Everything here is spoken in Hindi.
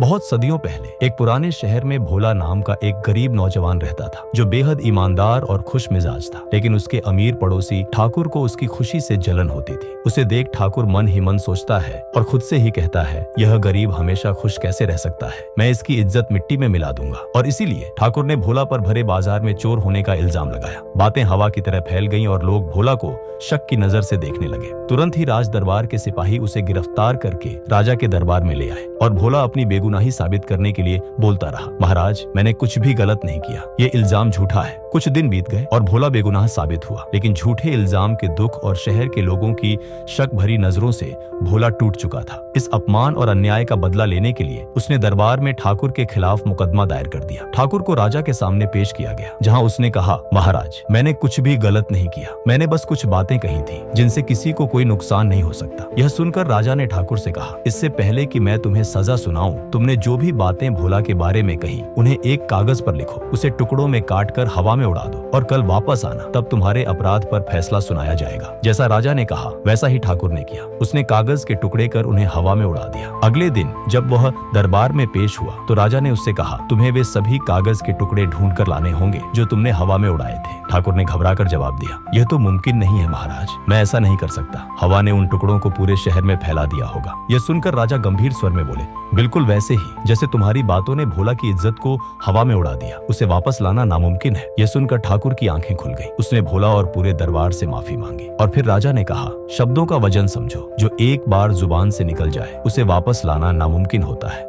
बहुत सदियों पहले एक पुराने शहर में भोला नाम का एक गरीब नौजवान रहता था जो बेहद ईमानदार और खुश मिजाज था। लेकिन उसके अमीर पड़ोसी ठाकुर को उसकी खुशी से जलन होती थी। उसे देख ठाकुर मन ही मन सोचता है और खुद से ही कहता है, यह गरीब हमेशा खुश कैसे रह सकता है, मैं इसकी इज्जत मिट्टी में मिला दूंगा। और इसीलिए ठाकुर ने भोला पर भरे बाजार में चोर होने का इल्जाम लगाया। बातें हवा की तरह फैल गईं और लोग भोला को शक की नजर से देखने लगे। तुरंत ही राज दरबार के सिपाही उसे गिरफ्तार करके राजा के दरबार में ले आए और भोला अपनी बेगुनाही साबित करने के लिए बोलता रहा, महाराज, मैंने कुछ भी गलत नहीं किया, ये इल्जाम झूठा है। कुछ दिन बीत गए और भोला बेगुनाह साबित हुआ, लेकिन झूठे इल्जाम के दुख और शहर के लोगों की शक भरी नजरों से भोला टूट चुका था। इस अपमान और अन्याय का बदला लेने के लिए उसने दरबार में ठाकुर के खिलाफ मुकदमा दायर कर दिया। ठाकुर को राजा के सामने पेश किया गया, जहां उसने कहा, महाराज, मैंने कुछ भी गलत नहीं किया, मैंने बस कुछ बातें कही थी जिनसे किसी को कोई नुकसान नहीं हो सकता। यह सुनकर राजा ने ठाकुर से कहा, इससे पहले कि मैं तुम्हें सजा सुनाऊं, तुमने जो भी बातें भोला के बारे में कही उन्हें एक कागज पर लिखो, उसे टुकड़ों में काट कर हवा में उड़ा दो और कल वापस आना, तब तुम्हारे अपराध पर फैसला सुनाया जाएगा। जैसा राजा ने कहा वैसा ही ठाकुर ने किया। उसने कागज के टुकड़े कर उन्हें हवा में उड़ा दिया। अगले दिन जब वह दरबार में पेश हुआ तो राजा ने उससे कहा, तुम्हें वे सभी कागज के टुकड़े ढूंढ कर लाने होंगे जो तुमने हवा में उड़ाए थे। ठाकुर ने घबराकर जवाब दिया, यह तो मुमकिन नहीं है महाराज, मैं ऐसा नहीं कर सकता। हवा ने उन टुकड़ों को पूरे शहर में फैला दिया होगा। यह सुनकर राजा गंभीर स्वर में बोले, बिल्कुल वैसे ही जैसे तुम्हारी बातों ने भोला की इज्जत को हवा में उड़ा दिया, उसे वापस लाना नामुमकिन है। यह सुनकर ठाकुर की आंखें खुल गईं। उसने भोला और पूरे दरबार से माफी मांगी और फिर राजा ने कहा, शब्दों का वजन समझो, जो एक बार जुबान से निकल जाए उसे वापस लाना नामुमकिन होता है।